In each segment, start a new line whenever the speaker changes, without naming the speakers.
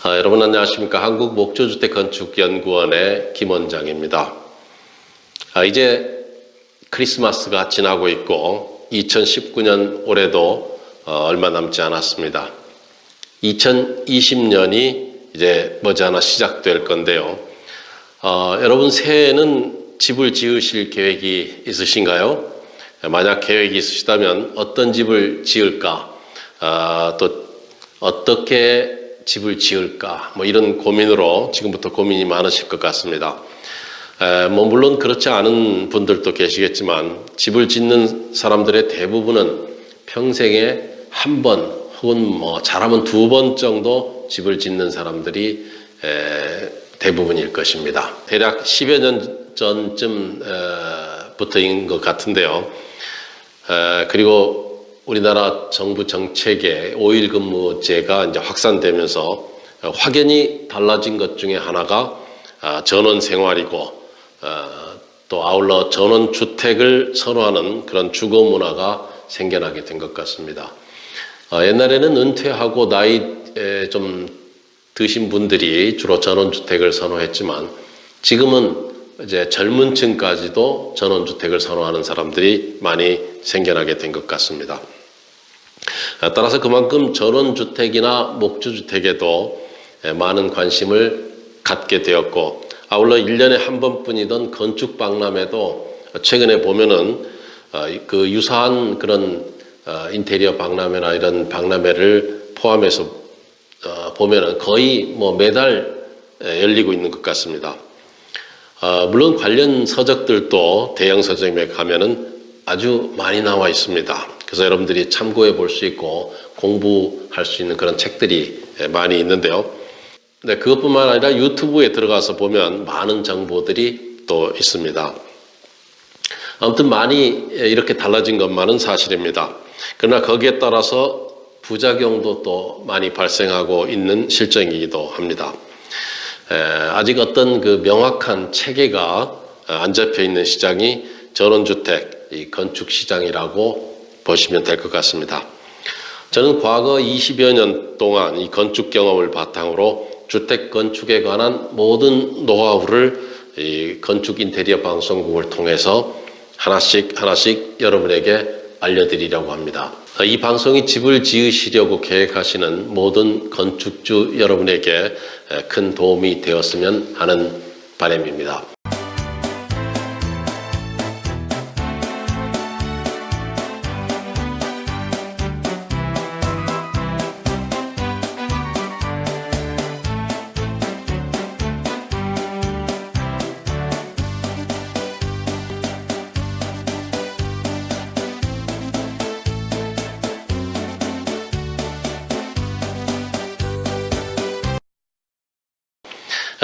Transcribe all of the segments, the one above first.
여러분 안녕하십니까. 한국목조주택건축연구원의 김원장입니다. 이제 크리스마스가 지나고 있고 2019년 올해도 얼마 남지 않았습니다. 2020년이 이제 머지않아 시작될 건데요. 여러분 새해에는 집을 지으실 계획이 있으신가요? 만약 계획이 있으시다면 어떤 집을 지을까? 또 어떻게 집을 지을까? 이런 고민으로 지금부터 고민이 많으실 것 같습니다. 물론 그렇지 않은 분들도 계시겠지만 집을 짓는 사람들의 대부분은 평생에 한 번 혹은 잘하면 두 번 정도 집을 짓는 사람들이 대부분일 것입니다. 대략 10여 년 전쯤부터인 것 같은데요. 그리고 우리나라 정부 정책에 5일 근무제가 이제 확산되면서 확연히 달라진 것 중에 하나가 전원 생활이고 또 아울러 전원 주택을 선호하는 그런 주거 문화가 생겨나게 된 것 같습니다. 옛날에는 은퇴하고 나이 좀 드신 분들이 주로 전원 주택을 선호했지만 지금은 이제 젊은 층까지도 전원 주택을 선호하는 사람들이 많이 생겨나게 된 것 같습니다. 따라서 그만큼 전원주택이나 목조주택에도 많은 관심을 갖게 되었고 아울러 1년에 한 번뿐이던 건축박람회도 최근에 보면은 그 유사한 그런 인테리어 박람회나 이런 박람회를 포함해서 보면은 거의 매달 열리고 있는 것 같습니다. 물론 관련 서적들도 대형 서점에 가면은 아주 많이 나와 있습니다. 그래서 여러분들이 참고해 볼 수 있고 공부할 수 있는 그런 책들이 많이 있는데요. 네, 그것뿐만 아니라 유튜브에 들어가서 보면 많은 정보들이 또 있습니다. 아무튼 많이 이렇게 달라진 것만은 사실입니다. 그러나 거기에 따라서 부작용도 또 많이 발생하고 있는 실정이기도 합니다. 아직 어떤 그 명확한 체계가 안 잡혀 있는 시장이 전원주택, 이 건축 시장이라고 보시면 될 것 같습니다. 저는 과거 20여 년 동안 이 건축 경험을 바탕으로 주택 건축에 관한 모든 노하우를 이 건축 인테리어 방송국을 통해서 하나씩 여러분에게 알려드리려고 합니다. 이 방송이 집을 지으시려고 계획하시는 모든 건축주 여러분에게 큰 도움이 되었으면 하는 바람입니다.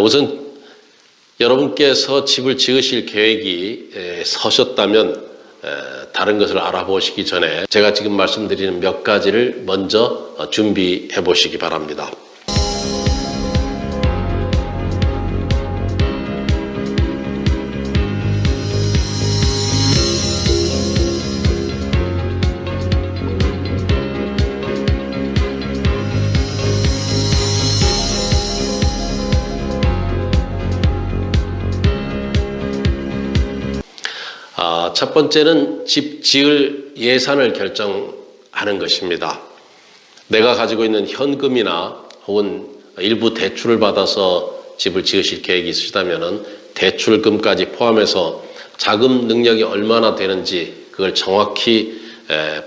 우선 여러분께서 집을 지으실 계획이 서셨다면 다른 것을 알아보시기 전에 제가 지금 말씀드리는 몇 가지를 먼저 준비해 보시기 바랍니다. 첫 번째는 집 지을 예산을 결정하는 것입니다. 내가 가지고 있는 현금이나 혹은 일부 대출을 받아서 집을 지으실 계획이 있으시다면 대출금까지 포함해서 자금 능력이 얼마나 되는지 그걸 정확히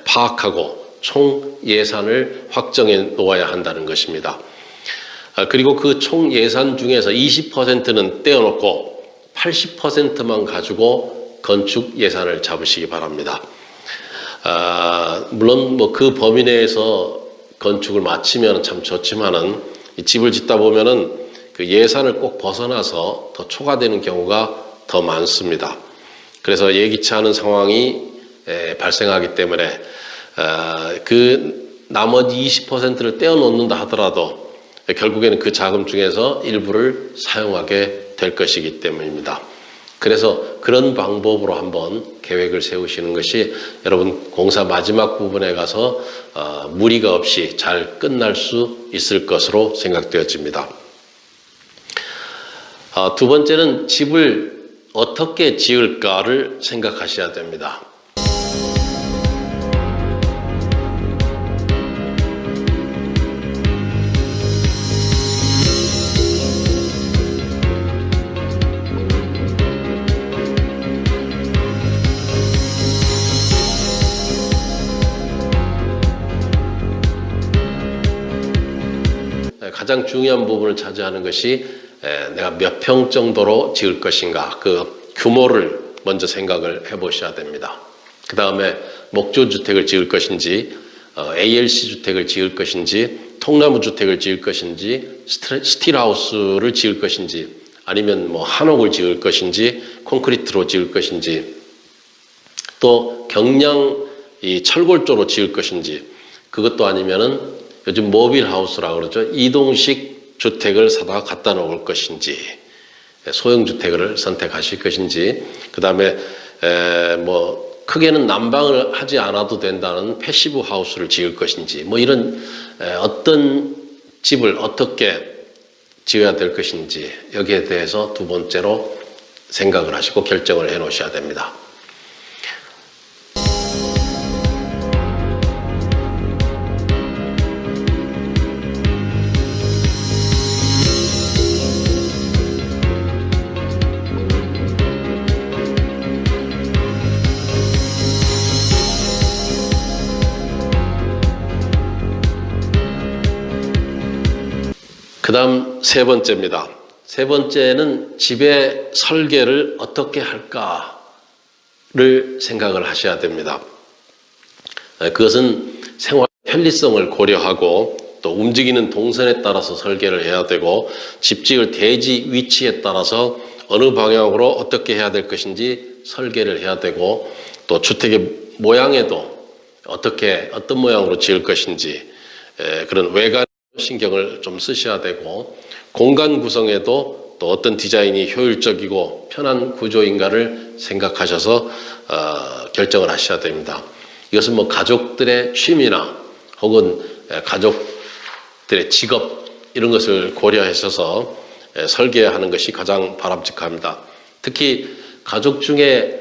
파악하고 총 예산을 확정해 놓아야 한다는 것입니다. 그리고 그 총 예산 중에서 20%는 떼어놓고 80%만 가지고 건축 예산을 잡으시기 바랍니다. 물론 그 범위 내에서 건축을 마치면 참 좋지만은 이 집을 짓다 보면은 그 예산을 꼭 벗어나서 더 초과되는 경우가 더 많습니다. 그래서 예기치 않은 상황이 발생하기 때문에 그 나머지 20%를 떼어놓는다 하더라도 결국에는 그 자금 중에서 일부를 사용하게 될 것이기 때문입니다. 그래서 그런 방법으로 한번 계획을 세우시는 것이 여러분 공사 마지막 부분에 가서 무리가 없이 잘 끝날 수 있을 것으로 생각되어집니다. 두 번째는 집을 어떻게 지을까를 생각하셔야 됩니다. 가장 중요한 부분을 차지하는 것이 내가 몇 평 정도로 지을 것인가, 그 규모를 먼저 생각을 해보셔야 됩니다. 그 다음에 목조주택을 지을 것인지, ALC 주택을 지을 것인지, 통나무 주택을 지을 것인지, 스틸하우스를 지을 것인지, 아니면 뭐 한옥을 지을 것인지, 콘크리트로 지을 것인지, 또 경량 이 철골조로 지을 것인지, 그것도 아니면은 요즘 모빌하우스라고 그러죠. 이동식 주택을 사다가 갖다 놓을 것인지, 소형주택을 선택하실 것인지, 그 다음에 뭐 크게는 난방을 하지 않아도 된다는 패시브 하우스를 지을 것인지, 뭐 이런 어떤 집을 어떻게 지어야 될 것인지 여기에 대해서 두 번째로 생각을 하시고 결정을 해 놓으셔야 됩니다. 그 다음 세 번째입니다. 세 번째는 집의 설계를 어떻게 할까를 생각을 하셔야 됩니다. 그것은 생활 편리성을 고려하고 또 움직이는 동선에 따라서 설계를 해야 되고 집 지을 대지 위치에 따라서 어느 방향으로 어떻게 해야 될 것인지 설계를 해야 되고 또 주택의 모양에도 어떤 모양으로 지을 것인지 그런 외관 신경을 좀 쓰셔야 되고 공간 구성에도 또 어떤 디자인이 효율적이고 편한 구조인가를 생각하셔서 결정을 하셔야 됩니다. 이것은 뭐 가족들의 취미나 혹은 가족들의 직업 이런 것을 고려하셔서 설계하는 것이 가장 바람직합니다. 특히 가족 중에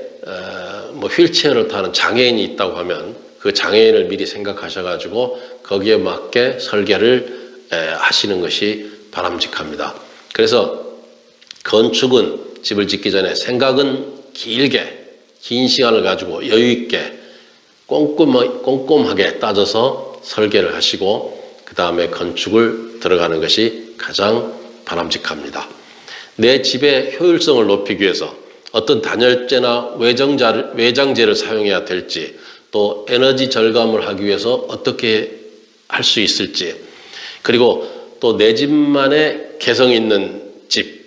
뭐 휠체어를 타는 장애인이 있다고 하면 그 장애인을 미리 생각하셔가지고 거기에 맞게 설계를 하시는 것이 바람직합니다. 그래서 건축은 집을 짓기 전에 생각은 긴 시간을 가지고 여유 있게 꼼꼼하게 따져서 설계를 하시고 그 다음에 건축을 들어가는 것이 가장 바람직합니다. 내 집의 효율성을 높이기 위해서 어떤 단열재나 외장재를 사용해야 될지 또 에너지 절감을 하기 위해서 어떻게 할 수 있을지 그리고 또 내 집만의 개성 있는 집,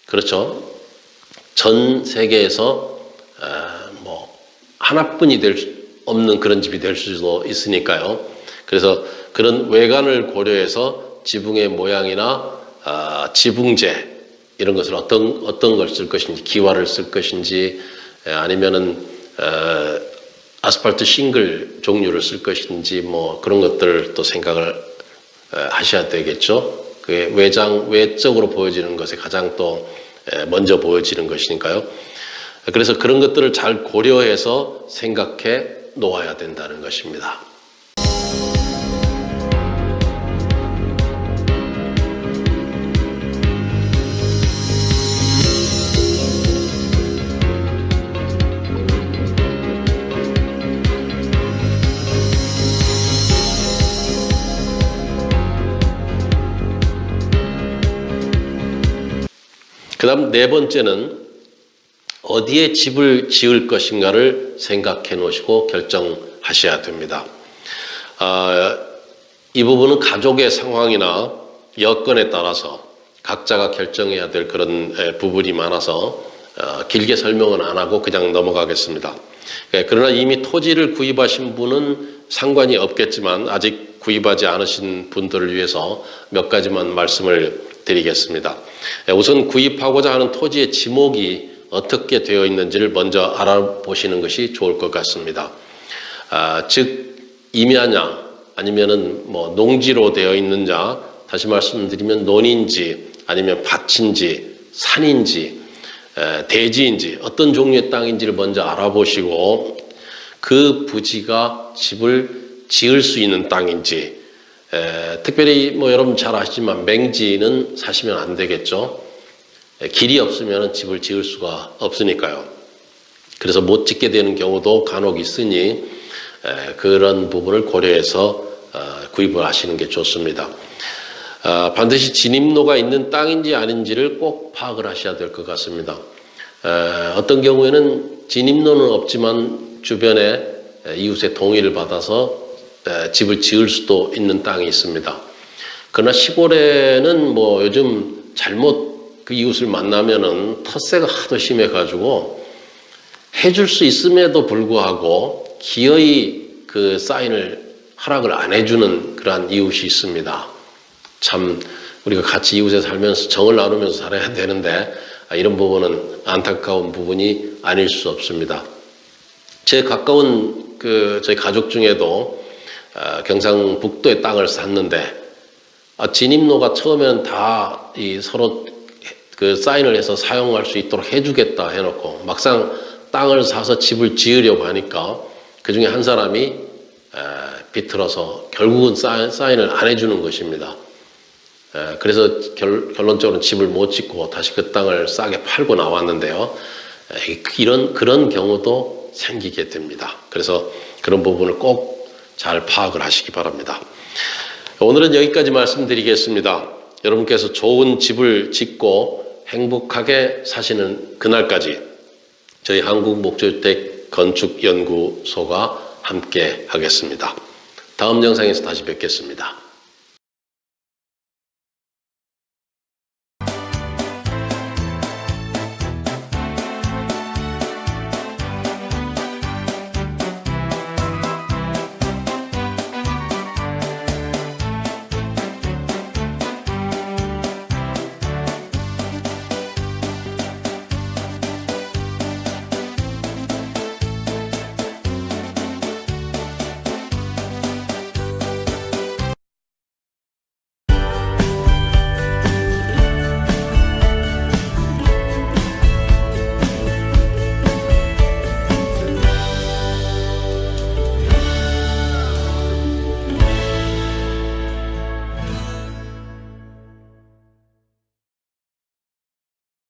그렇죠? 전 세계에서 뭐 하나뿐이 없는 그런 집이 될 수도 있으니까요. 그래서 그런 외관을 고려해서 지붕의 모양이나 지붕재 이런 것을 어떤 걸 쓸 것인지, 기와를 쓸 것인지 아니면은 아스팔트 싱글 종류를 쓸 것인지 뭐 그런 것들을 또 생각을 하셔야 되겠죠. 그게 외적으로 보여지는 것에 가장 또 먼저 보여지는 것이니까요. 그래서 그런 것들을 잘 고려해서 생각해 놓아야 된다는 것입니다. 그 다음 네 번째는 어디에 집을 지을 것인가를 생각해 놓으시고 결정하셔야 됩니다. 이 부분은 가족의 상황이나 여건에 따라서 각자가 결정해야 될 그런 부분이 많아서 길게 설명은 안 하고 그냥 넘어가겠습니다. 그러나 이미 토지를 구입하신 분은 상관이 없겠지만 아직 구입하지 않으신 분들을 위해서 몇 가지만 말씀을 드리겠습니다. 우선 구입하고자 하는 토지의 지목이 어떻게 되어 있는지를 먼저 알아보시는 것이 좋을 것 같습니다. 즉 임야냐 아니면은 뭐 농지로 되어 있느냐, 다시 말씀드리면 논인지 아니면 밭인지 산인지 대지인지 어떤 종류의 땅인지를 먼저 알아보시고 그 부지가 집을 지을 수 있는 땅인지, 특별히 뭐 여러분 잘 아시지만 맹지는 사시면 안 되겠죠. 길이 없으면 집을 지을 수가 없으니까요. 그래서 못 짓게 되는 경우도 간혹 있으니 그런 부분을 고려해서 구입을 하시는 게 좋습니다. 반드시 진입로가 있는 땅인지 아닌지를 꼭 파악을 하셔야 될 것 같습니다. 어떤 경우에는 진입로는 없지만 주변에 이웃의 동의를 받아서 집을 지을 수도 있는 땅이 있습니다. 그러나 시골에는 뭐 요즘 잘못 그 이웃을 만나면은 텃세가 하도 심해가지고 해줄 수 있음에도 불구하고 기어이 그 사인을 허락을 안 해주는 그러한 이웃이 있습니다. 참 우리가 같이 이웃에 살면서 정을 나누면서 살아야 되는데 이런 부분은 안타까운 부분이 아닐 수 없습니다. 제 가까운 저희 가족 중에도 경상북도의 땅을 샀는데 진입로가 처음에는 다 서로 그 사인을 해서 사용할 수 있도록 해주겠다 해놓고 막상 땅을 사서 집을 지으려고 하니까 그 중에 한 사람이 비틀어서 결국은 사인을 안 해주는 것입니다. 그래서 결론적으로 집을 못 짓고 다시 그 땅을 싸게 팔고 나왔는데요. 그런 경우도 생기게 됩니다. 그래서 그런 부분을 꼭 잘 파악을 하시기 바랍니다. 오늘은 여기까지 말씀드리겠습니다. 여러분께서 좋은 집을 짓고 행복하게 사시는 그날까지 저희 한국목조주택 건축연구소가 함께 하겠습니다. 다음 영상에서 다시 뵙겠습니다.